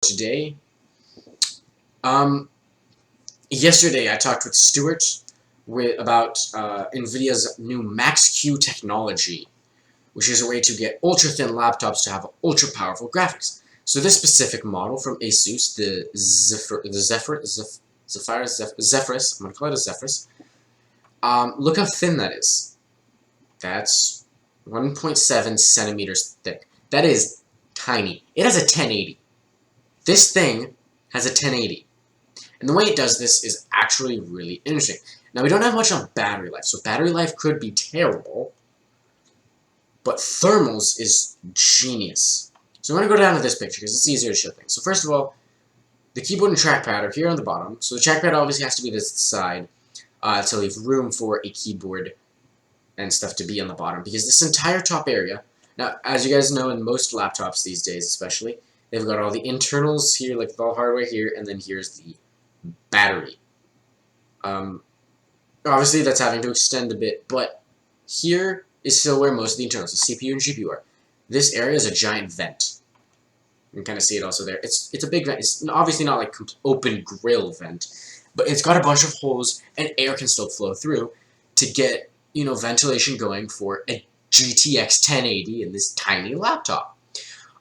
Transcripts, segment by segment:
today. Yesterday I talked with Stuart about NVIDIA's new Max-Q technology, which is a way to get ultra-thin laptops to have ultra-powerful graphics. So this specific model from ASUS, the Zephyrus, I'm going to call it a Zephyrus. Look how thin that is. That's 1.7 centimeters thick. That is tiny. It has a 1080. This thing has a 1080. And the way it does this is actually really interesting. Now, we don't have much on battery life, so battery life could be terrible, but thermals is genius. So I'm going to go down to this picture because it's easier to show things. So first of all, the keyboard and trackpad are here on the bottom. So the trackpad obviously has to be this side to leave room for a keyboard and stuff to be on the bottom, because this entire top area, now, as you guys know, in most laptops these days especially, they've got all the internals here, like all hardware here, and then here's the battery. Obviously that's having to extend a bit, but here is still where most of the internals, the CPU and GPU are. This area is a giant vent. You can kind of see it also there. It's a big vent. It's obviously not like open grill vent, but it's got a bunch of holes and air can still flow through to get, you know, ventilation going for a GTX 1080 in this tiny laptop.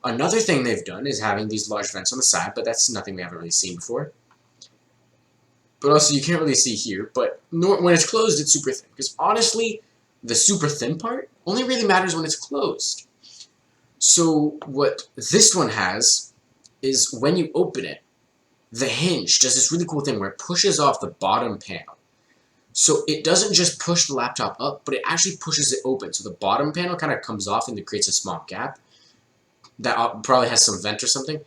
Another thing they've done is having these large vents on the side, but that's nothing we haven't really seen before. But also, you can't really see here, but when it's closed, it's super thin. Because honestly, the super thin part only really matters when it's closed. So what this one has is when you open it, the hinge does this really cool thing where it pushes off the bottom panel. So it doesn't just push the laptop up, but it actually pushes it open. So the bottom panel kind of comes off and it creates a small gap that probably has some vent or something.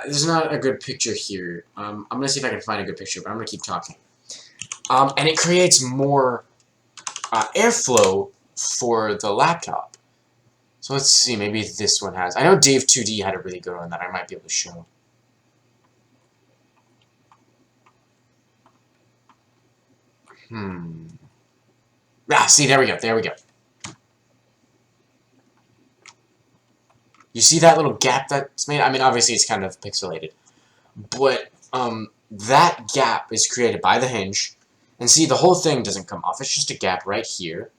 There's not a good picture here. I'm going to see if I can find a good picture, but I'm going to keep talking. And it creates more airflow for the laptop. So let's see, maybe this one has. I know Dave 2D had a really good one that I might be able to show. See, there we go, there we go. You see that little gap that's made? I mean, obviously it's kind of pixelated. But that gap is created by the hinge. And see, the whole thing doesn't come off. It's just a gap right here.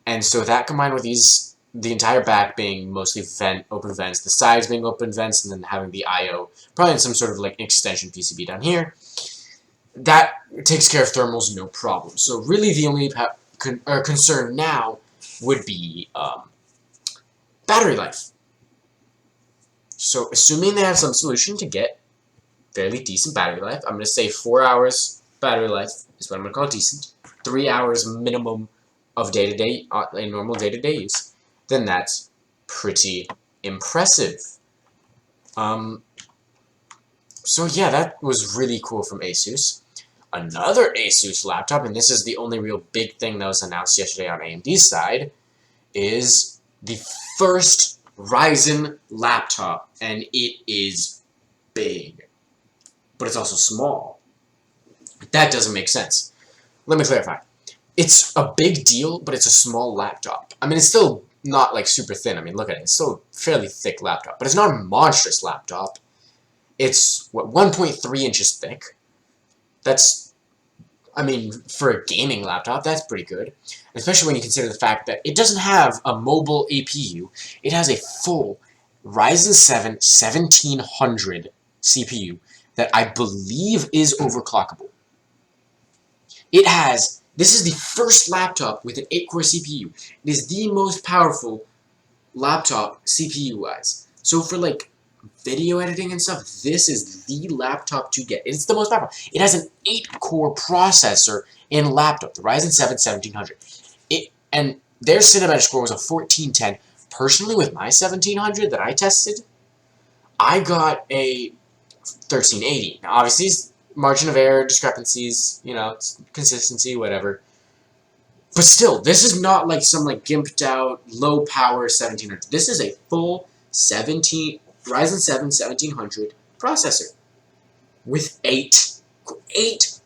And so that combined with these, the entire back being mostly open vents, the sides being open vents, and then having the I/O, probably in some sort of like extension PCB down here, that takes care of thermals no problem. So really the only concern now would be battery life. So assuming they have some solution to get fairly decent battery life, I'm going to say 4 hours battery life is what I'm going to call decent. 3 hours minimum of day-to-day, normal day-to-day use. Then that's pretty impressive. So yeah, that was really cool from ASUS. Another ASUS laptop, and this is the only real big thing that was announced yesterday on AMD's side, is the first Ryzen laptop, and it is big, but it's also small. That doesn't make sense. Let me clarify. It's a big deal, but it's a small laptop. I mean, it's still not like super thin. I mean, look at it. It's still a fairly thick laptop, but it's not a monstrous laptop. It's, what, 1.3 inches thick. That's, I mean, for a gaming laptop, that's pretty good. Especially when you consider the fact that it doesn't have a mobile APU. It has a full Ryzen 7 1700 CPU that I believe is overclockable. It has, this is the first laptop with an 8-core CPU. It is the most powerful laptop CPU-wise. So for like video editing and stuff, this is the laptop to get. It's the most powerful. It has an 8-core processor in laptop, the Ryzen 7 1700. And their cinematic score was a 1410. Personally, with my 1700 that I tested, I got a 1380. Now, obviously, margin of error, discrepancies, you know, consistency, whatever. But still, this is not like some like gimped out, low power 1700. This is a full Ryzen 7 1700 processor with 8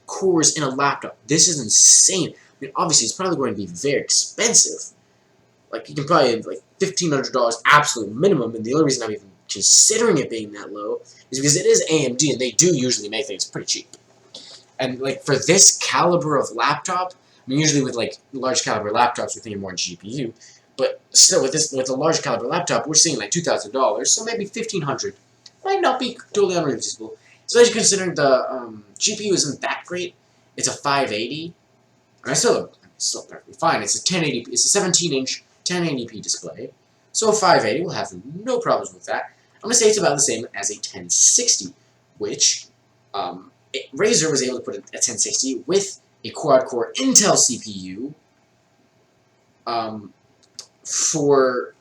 cores in a laptop. This is insane. I mean, obviously, it's probably going to be very expensive. Like, you can probably have like $1,500 absolute minimum, and the only reason I'm even considering it being that low is because it is AMD, and they do usually make things pretty cheap. And like for this caliber of laptop, I mean, usually with like large caliber laptops, we're thinking more GPU, but still with a large caliber laptop, we're seeing like $2,000, so maybe $1,500 might not be totally unreasonable. Especially considering the GPU isn't that great. It's a 580. And still perfectly fine. It's a 1080p. It's a 17-inch 1080p display. So 580 will have no problems with that. I'm gonna say it's about the same as a 1060, which Razer was able to put a 1060 with a quad-core Intel CPU for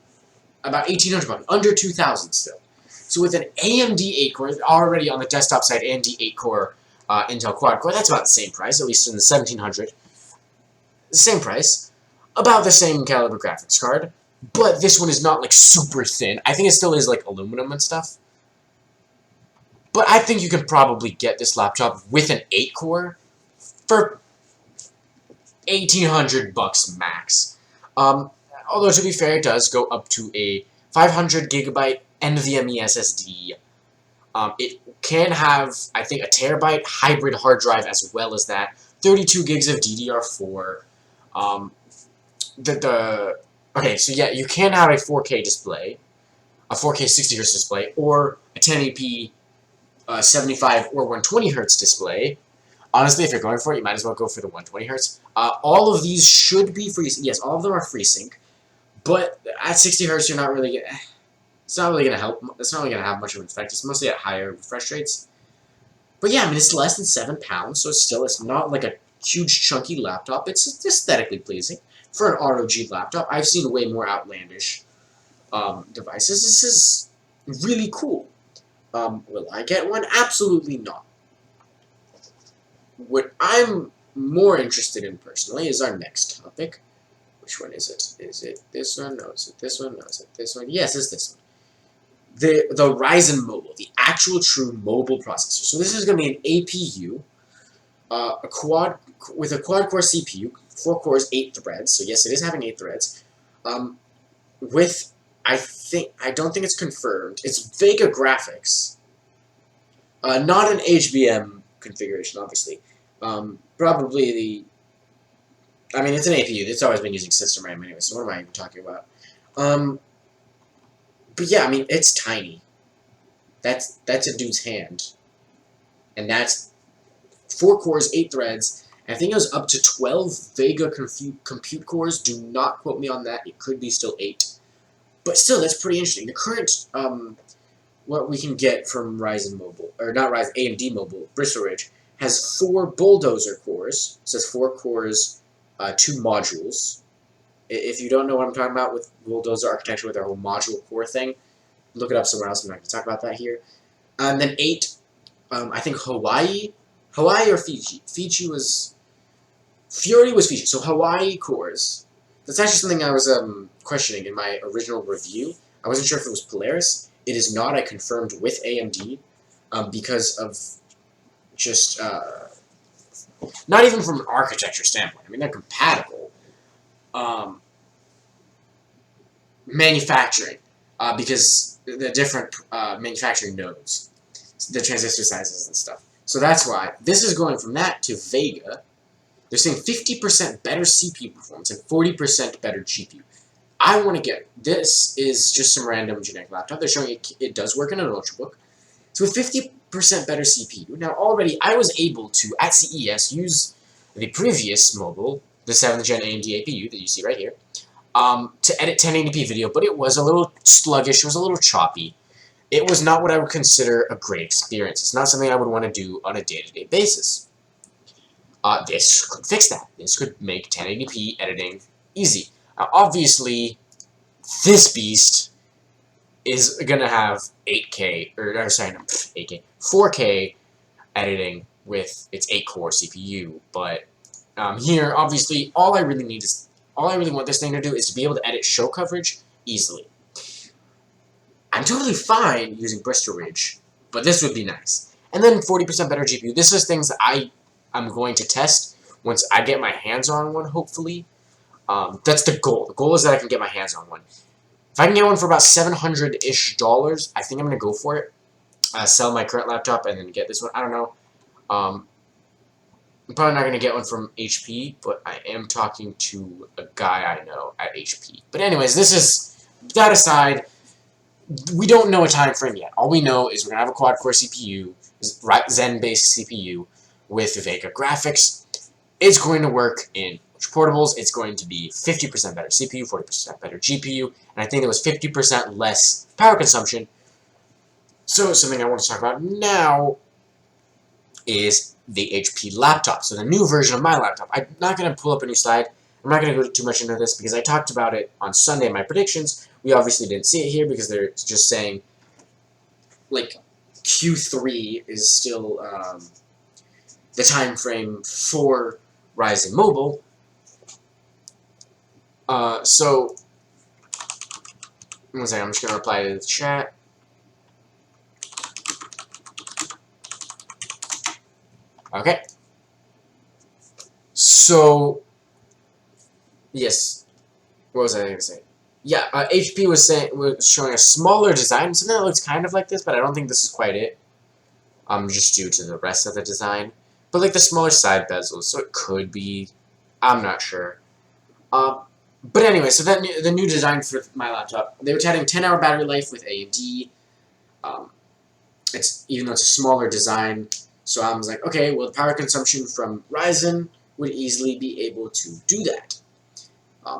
about $1,800, under $2,000 still. So with an AMD 8-core, already on the desktop side, AMD 8-core Intel quad-core, that's about the same price, at least in the 1700. The same price, about the same caliber graphics card, but this one is not like super thin. I think it still is like aluminum and stuff. But I think you can probably get this laptop with an 8-core for $1,800 max. Although to be fair, it does go up to a 500GB NVMe SSD. It can have, I think, a terabyte hybrid hard drive as well as that. 32 gigs of DDR4. Okay, so yeah, you can have a 4K display, a 4K 60Hz display, or a 1080p 75 or 120Hz display. Honestly, if you're going for it, you might as well go for the 120Hz. All of these should be free. Yes, all of them are FreeSync, but at 60Hz, you're not really. It's not really gonna help. It's not really gonna have much of an effect. It's mostly at higher refresh rates. But yeah, I mean, it's less than £7, so it's not like a huge chunky laptop. It's aesthetically pleasing for an ROG laptop. I've seen way more outlandish devices. This is really cool. Will I get one? Absolutely not. What I'm more interested in personally is our next topic. Which one is it? Is it this one? No, is it this one? No, is it this one? Yes, it's this one. The Ryzen Mobile, the actual true mobile processor. So this is going to be an APU, with a quad-core CPU, 4 cores, 8 threads. So yes, it is having 8 threads. With, I don't think it's confirmed. It's Vega graphics. Not an HBM configuration, obviously. Probably the... I mean, it's an APU. It's always been using system RAM anyway, so what am I even talking about? But yeah, I mean, it's tiny. That's a dude's hand. And that's 4 cores, 8 threads. And I think it was up to 12 Vega compute cores. Do not quote me on that. It could be still 8. But still, that's pretty interesting. The current, what we can get from Ryzen Mobile, or not Ryzen, AMD Mobile, Bristol Ridge, has 4 Bulldozer cores. It says 4 cores, 2 modules. If you don't know what I'm talking about with Bulldozer architecture, with our whole module core thing, look it up somewhere else. I'm not going to talk about that here. And then 8, I think Hawaii or Fiji. Fury was Fiji. So Hawaii cores. That's actually something I was questioning in my original review. I wasn't sure if it was Polaris. It is not. I confirmed with AMD because of just not even from an architecture standpoint. I mean, they're compatible. Manufacturing, because the different manufacturing nodes, the transistor sizes and stuff. So that's why this is going from that to Vega. They're saying 50% better CPU performance and 40% better GPU. I want to get this is just some random generic laptop. They're showing it does work in an Ultrabook. So with 50% better CPU. Now already I was able to at CES use the previous mobile, the 7th gen AMD APU that you see right here, to edit 1080p video, but it was a little sluggish, it was a little choppy. It was not what I would consider a great experience. It's not something I would want to do on a day-to-day basis. This could fix that. This could make 1080p editing easy. Now, obviously, this beast is going to have 8K, or sorry, no, 8K, 4K editing with its 8-core CPU, but here, obviously, all I really want this thing to do is to be able to edit show coverage easily. I'm totally fine using Bristol Ridge, but this would be nice. And then 40% better GPU. This is things that I'm going to test once I get my hands on one, hopefully. That's the goal. The goal is that I can get my hands on one. If I can get one for about $700-ish, I think I'm gonna go for it. Sell my current laptop and then get this one. I don't know. I'm probably not gonna get one from HP, but I am talking to a guy I know at HP. But anyways, this is that aside. We don't know a time frame yet. All we know is we're gonna have a quad-core CPU, Zen-based CPU with Vega graphics. It's going to work in portables. It's going to be 50% better CPU, 40% better GPU, and I think it was 50% less power consumption. So something I want to talk about now is the HP laptop. So the new version of my laptop. I'm not going to pull up a new slide. I'm not going to go too much into this because I talked about it on Sunday in my predictions. We obviously didn't see it here because they're just saying, like, Q3 is still the time frame for Ryzen Mobile. So, one second, I'm just going to reply to the chat. Okay. So, yes. What was I going to say? Yeah, HP was showing a smaller design, something that looks kind of like this, but I don't think this is quite it. Just due to the rest of the design. But like the smaller side bezels, so it could be. I'm not sure. But anyway, so the new design for my laptop, they were touting 10-hour battery life with AMD. Even though it's a smaller design, so I was like, okay, well, the power consumption from Ryzen would easily be able to do that.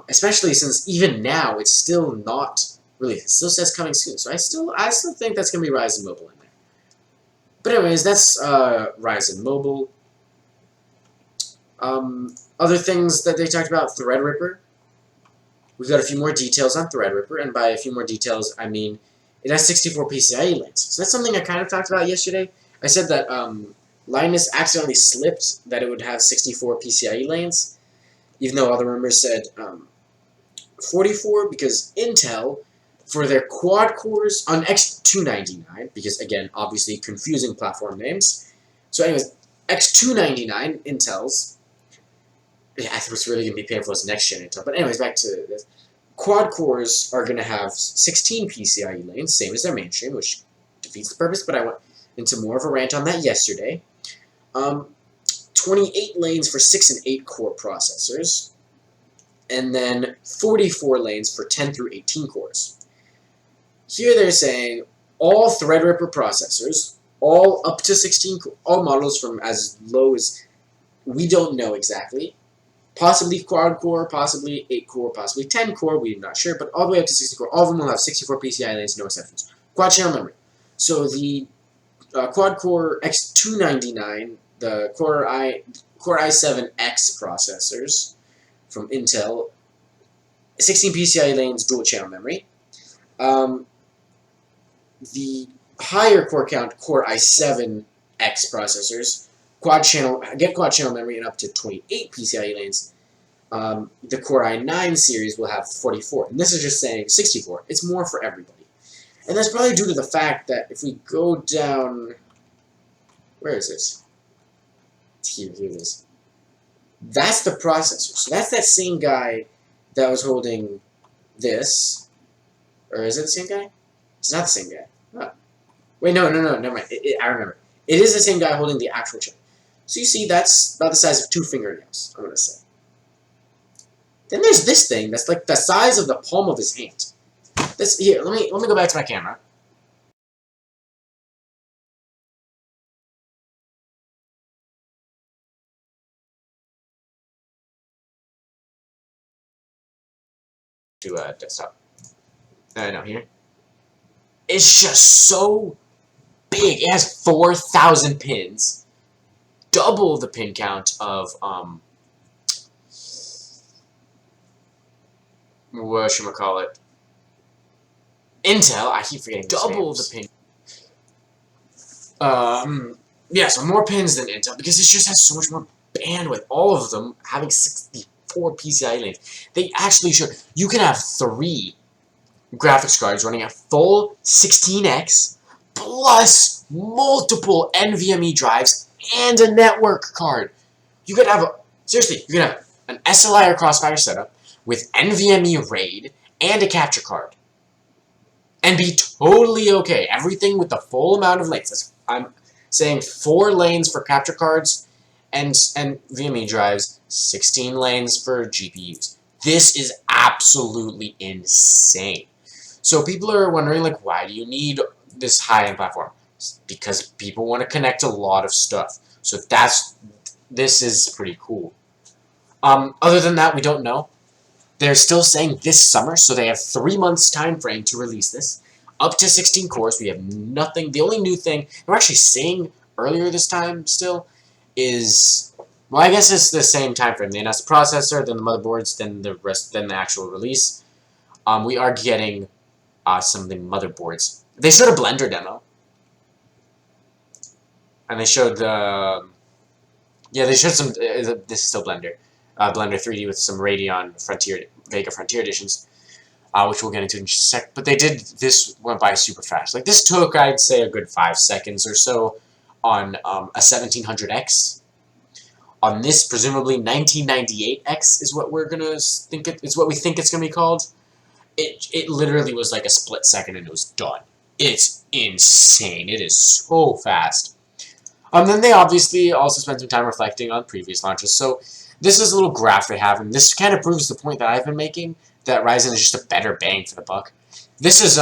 Especially since even now it's still not really. It still says coming soon, so I still think that's gonna be Ryzen Mobile in there. But anyways, that's Ryzen Mobile. Other things that they talked about, Threadripper. We've got a few more details on Threadripper, and by a few more details, I mean it has 64 PCIe lanes. So that's something I kind of talked about yesterday. I said that Linus accidentally slipped that it would have 64 PCIe lanes, even though other members said 44, because Intel, for their quad cores on X299, because again, obviously confusing platform names. So anyways, X299 Intel's, yeah, I think it's really going to be painful as next gen Intel. But anyways, back to this. Quad cores are going to have 16 PCIe lanes, same as their mainstream, which defeats the purpose, but I went into more of a rant on that yesterday. 28 lanes for 6 and 8 core processors, and then 44 lanes for 10 through 18 cores. Here they're saying all Threadripper processors, all up to 16, all models from as low as, we don't know exactly, possibly quad core, possibly 8 core, possibly 10 core, we're not sure, but all the way up to 60 core, all of them will have 64 PCIe lanes, no exceptions. Quad channel memory. So the quad core X299, the Core i7X processors from Intel, 16 PCIe lanes, dual channel memory. The higher core count Core i7X processors, quad channel memory and up to 28 PCIe lanes. The Core i9 series will have 44, and this is just saying 64. It's more for everybody, and that's probably due to the fact that if we go down, where is this? Here it is. That's the processor. So that's that same guy that was holding this, or is it the same guy? It's not the same guy. Oh. Wait, no, never mind. I remember. It is the same guy holding the actual chip. So you see, that's about the size of 2 fingernails, I'm going to say. Then there's this thing that's like the size of the palm of his hand. This, here, let me go back to my camera. To desktop. No, here. It's just so big. It has 4,000 pins. Double the pin count of, whatchamacallit, Intel. I keep forgetting. Double the pin. Yeah, so more pins than Intel, because it just has so much more bandwidth. All of them having 64 PCIe lanes. They actually show you can have 3 graphics cards running a full 16X plus multiple NVMe drives and a network card. You could have seriously, you could have an SLI or Crossfire setup with NVMe RAID and a capture card. and be totally okay. Everything with the full amount of lanes. I'm saying 4 lanes for capture cards and VME drives, 16 lanes for GPUs. This is absolutely insane. So people are wondering, like, why do you need this high-end platform? Because people want to connect a lot of stuff. So this is pretty cool. Other than that, we don't know. They're still saying this summer, so they have 3 months time frame to release this. Up to 16 cores, we have nothing. The only new thing we're actually seeing earlier this time still is, well, I guess it's the same time frame. They announced the processor, then the motherboards, then the actual release. We are getting some of the motherboards. They showed a Blender demo, and they showed the they showed some. This is still Blender. Blender 3D with some Radeon Vega Frontier editions, which we'll get into in just a sec. But this went by super fast. Like, this took, I'd say, a good 5 seconds or so on a 1700X. On this, presumably 1998X is what we're gonna think it's what we think it's gonna be called. It literally was like a split second and it was done. It's insane. It is so fast. Then they obviously also spent some time reflecting on previous launches. So this is a little graph they have, and this kind of proves the point that I've been making, that Ryzen is just a better bang for the buck. This is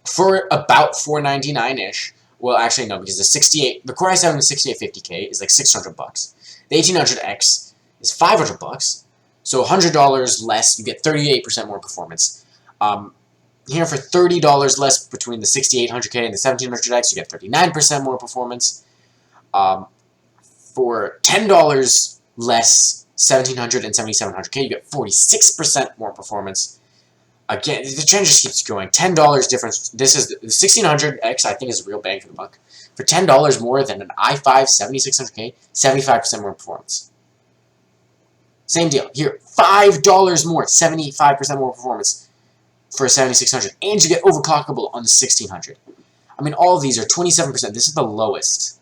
for about $499-ish. Well, actually no, because the Core i7 6850K is like $600. The 1800X is $500. So $100 less, you get 38% more performance. Here for $30 less between the 6800K and the 1700X, you get 39% more performance. For $10 less 1700 and 7700K, you get 46% more performance. Again, the trend just keeps going. $10 difference. This is the 1600X, I think, is a real bang for the buck. For $10 more than an i5 7600K, 75% more performance. Same deal. Here, $5 more, 75% more performance for a 7600. And you get overclockable on the 1600. I mean, all of these are 27%. This is the lowest.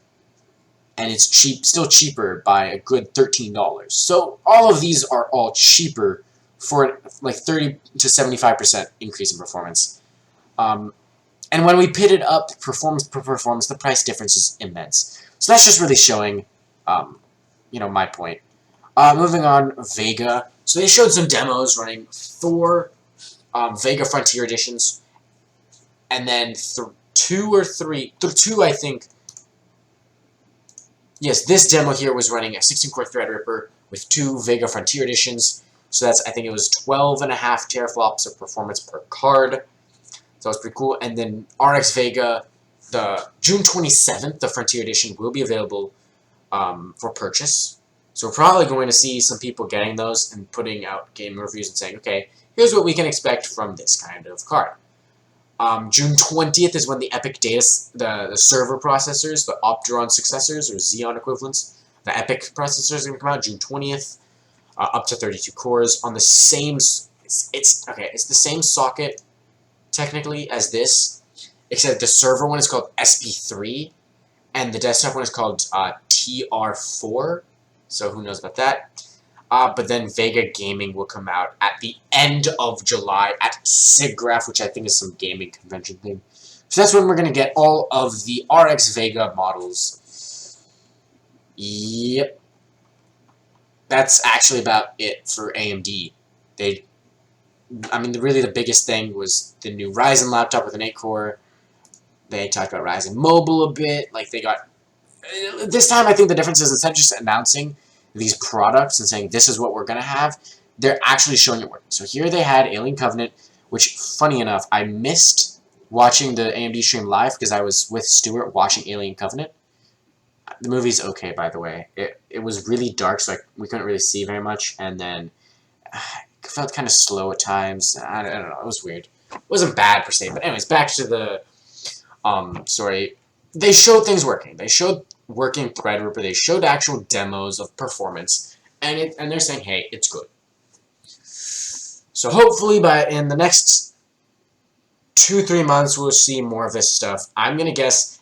And it's still cheaper by a good $13. So all of these are all cheaper for like 30 to 75% increase in performance. And when we pit it up, performance per performance, the price difference is immense. So that's just really showing, my point. Moving on, Vega. So they showed some demos running 4 Vega Frontier editions, and then 2 or 3, 2 I think. Yes, this demo here was running a 16-core Threadripper with 2 Vega Frontier editions. So I think it was 12.5 teraflops of performance per card. So that's pretty cool. And then RX Vega, the June 27th, the Frontier edition will be available for purchase. So we're probably going to see some people getting those and putting out game reviews and saying, okay, here's what we can expect from this kind of card. June 20th is when the EPYC data, the server processors, the Opteron successors, or Xeon equivalents, the EPYC processors are going to come out June 20th, up to 32 cores on the same. It's the same socket technically as this, except the server one is called SP3, and the desktop one is called TR4. So who knows about that? But then Vega Gaming will come out at the end of July at SIGGRAPH, which I think is some gaming convention thing. So that's when we're going to get all of the RX Vega models. Yep. That's actually about it for AMD. Really the biggest thing was the new Ryzen laptop with an 8-core. They talked about Ryzen Mobile a bit. Like, they got... This time, I think the difference is instead of just announcing these products and saying this is what we're going to have, they're actually showing it working. So here they had Alien Covenant, which, funny enough, I missed watching the AMD stream live because I was with Stuart watching Alien Covenant. The movie's okay, by the way. It was really dark, so we couldn't really see very much, and then it felt kind of slow at times. I don't know, it was weird. It wasn't bad per se, but anyways, back to the story. They showed things working. They showed working Threadripper. They showed actual demos of performance, and they're saying, hey, it's good. So hopefully in the next 2-3 months, we'll see more of this stuff. I'm going to guess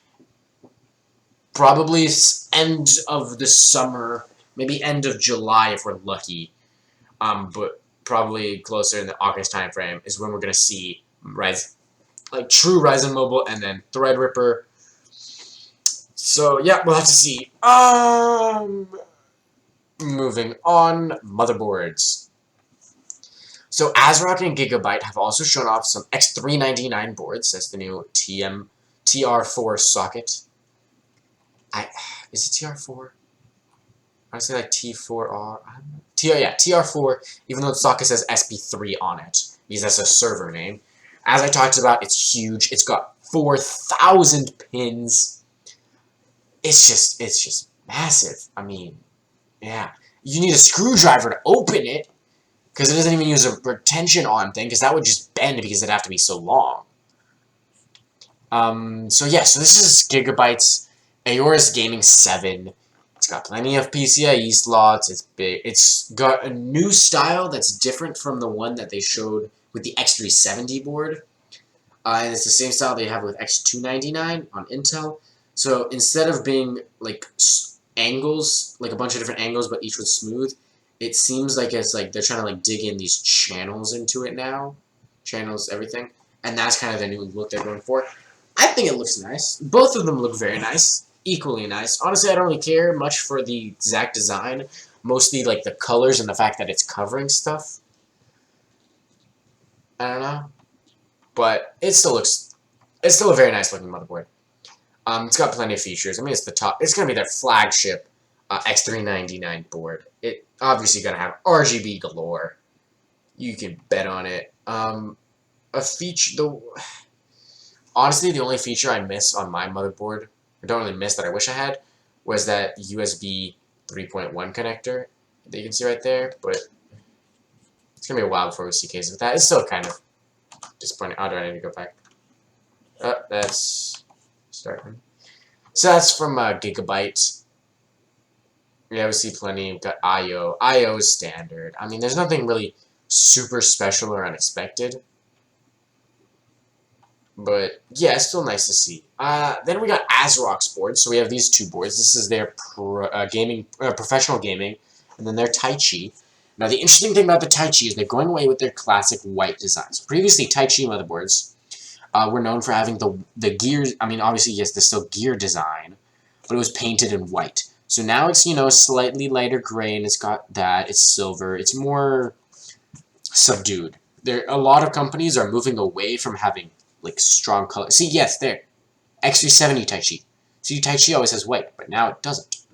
probably end of the summer, maybe end of July if we're lucky. But probably closer in the August time frame is when we're going to see like true Ryzen mobile, and then Threadripper. So yeah, we'll have to see. Moving on, motherboards. So ASRock and Gigabyte have also shown off some X399 boards. That's the new TR4 socket. Is it TR4? I would say like T4R. TR4, even though the socket says SP3 on it, because that's a server name. As I talked about, it's huge. It's got 4,000 pins. It's just massive. I mean, yeah. You need a screwdriver to open it, because it doesn't even use a retention on thing, because that would just bend because it'd have to be so long. So this is Gigabyte's Aorus Gaming 7. It's got plenty of PCIe slots. It's big. It's got a new style that's different from the one that they showed with the X370 board. And it's the same style they have with X299 on Intel. So instead of being like angles, like a bunch of different angles, but each was smooth, it seems like it's like they're trying to like dig in these channels into it now. Channels, everything. And that's kind of the new look they're going for. I think it looks nice. Both of them look very nice. Equally nice. Honestly, I don't really care much for the exact design. Mostly like the colors and the fact that it's covering stuff. I don't know. But it still looks... It's still a very nice looking motherboard. It's got plenty of features. I mean, it's the top... It's going to be their flagship X399 board. It obviously going to have RGB galore. You can bet on it. A feature... Honestly, the only feature I miss on my motherboard, I don't really miss that I wish I had, was that USB 3.1 connector that you can see right there, but it's going to be a while before we see cases with that. It's still kind of disappointing. Oh, do I need to go back? That's starting. So that's from Gigabyte. Yeah, we see plenty. We've got I/O. I/O is standard. I mean, there's nothing really super special or unexpected. But yeah, it's still nice to see. Then we got ASRock's boards. So we have these two boards. This is their professional gaming, and then their Tai Chi. Now the interesting thing about the Tai Chi is they're going away with their classic white designs. Previously, Tai Chi motherboards were known for having the gears. I mean, obviously, yes, there's still gear design, but it was painted in white. So now it's, you know, slightly lighter gray, and it's got that. It's silver. It's more subdued. A lot of companies are moving away from having like strong color. See, yes, there. X370 Tai Chi. See, Tai Chi always has white, but now it doesn't.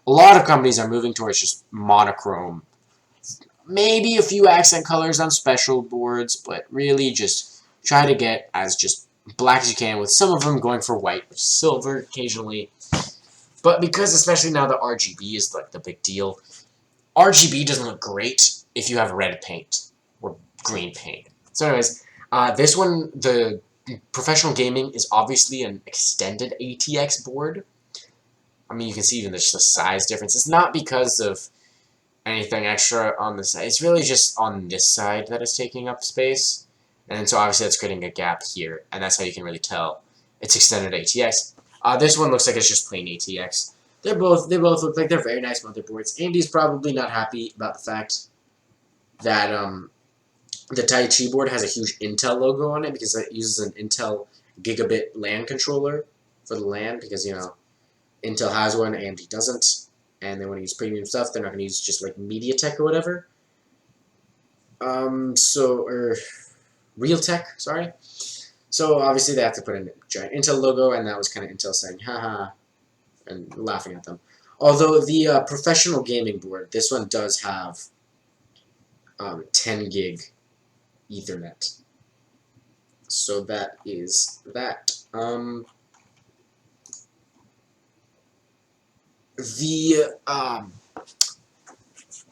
A lot of companies are moving towards just monochrome. Maybe a few accent colors on special boards, but really just try to get as just black as you can, with some of them going for white, or silver occasionally. But because especially now the RGB is like the big deal, RGB doesn't look great if you have red paint or green paint. So anyways, this one, the professional gaming, is obviously an extended ATX board. I mean, you can see even the size difference. It's not because of anything extra on the side. It's really just on this side that is taking up space. And so obviously that's creating a gap here. And that's how you can really tell it's extended ATX. This one looks like it's just plain ATX. They both look like they're very nice motherboards. AMD's probably not happy about the fact that the Tai Chi board has a huge Intel logo on it, because it uses an Intel gigabit LAN controller for the LAN, because, you know, Intel has one, AMD doesn't, and they want to use premium stuff. They're not going to use just like MediaTek or whatever. Or Realtek, sorry. So obviously they have to put in a giant Intel logo, and that was kind of Intel saying, haha, and laughing at them. Although the professional gaming board, this one does have 10 gig Ethernet. So that is that.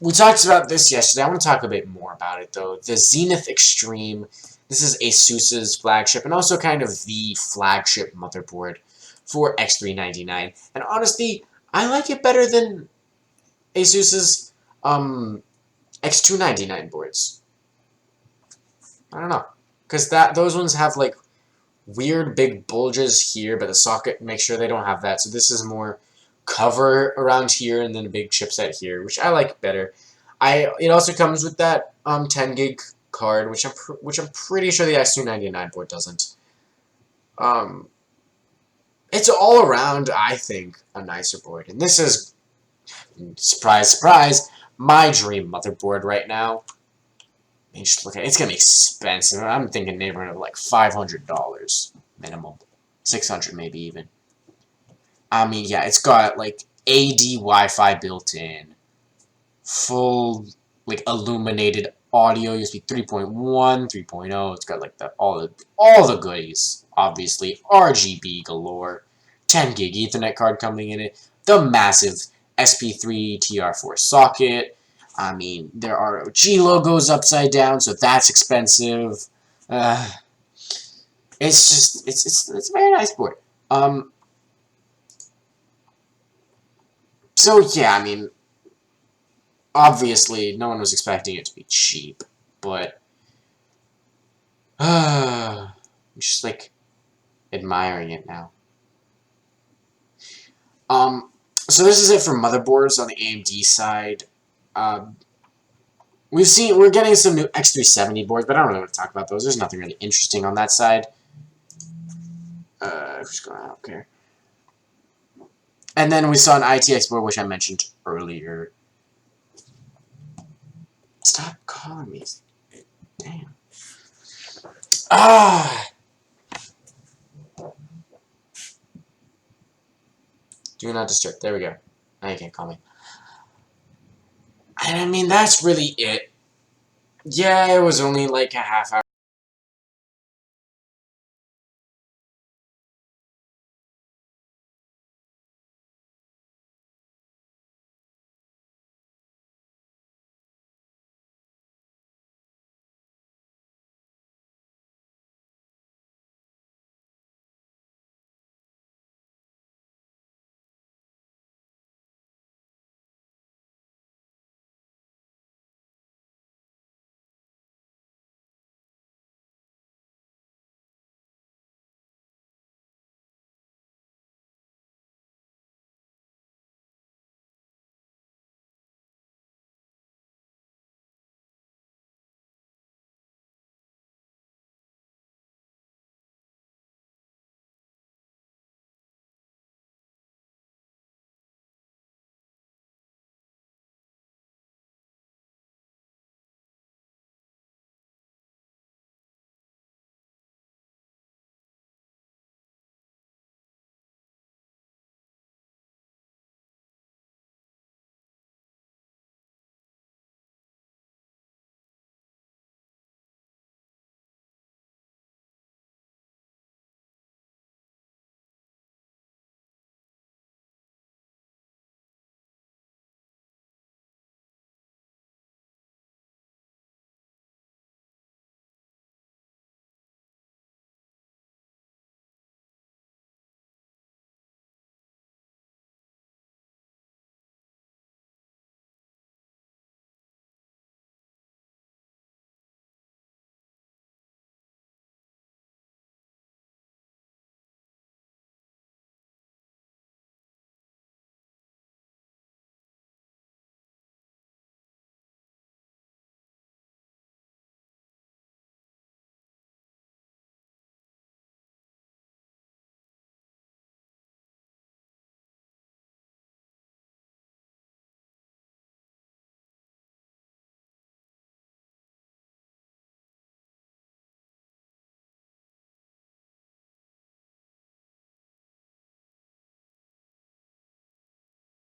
We talked about this yesterday. I want to talk a bit more about it, though. The Zenith Extreme. This is ASUS's flagship, and also kind of the flagship motherboard for X399. And honestly, I like it better than ASUS's X299 boards. I don't know, because those ones have like weird big bulges here, but the socket makes sure they don't have that. So this is more cover around here and then a big chipset here, which I like better. It also comes with that 10 gig card, which I'm pretty sure the X299 board doesn't. It's all around, I think, a nicer board. And this is, surprise, surprise, my dream motherboard right now. And just look at it. It's going to be expensive. I'm thinking neighborhood of like $500 minimum. 600 maybe even. I mean, yeah, it's got like AD Wi-Fi built in. Full, like, illuminated audio, USB 3.1, 3.0. It's got like all the goodies. Obviously, RGB galore. 10 gig Ethernet card coming in it. The massive SP3 TR4 socket. I mean, there are ROG logos upside down, so that's expensive. It's just it's a very nice board. So yeah, I mean, obviously, no one was expecting it to be cheap, but I'm just like admiring it now. So this is it for motherboards on the AMD side. We're getting some new X370 boards, but I don't really want to talk about those. There's nothing really interesting on that side. Who's going out here? And then we saw an ITX board, which I mentioned earlier. Stop calling me. Damn. Do not disturb. There we go. Now you can't call me. And I mean, that's really it. Yeah, it was only like a half hour.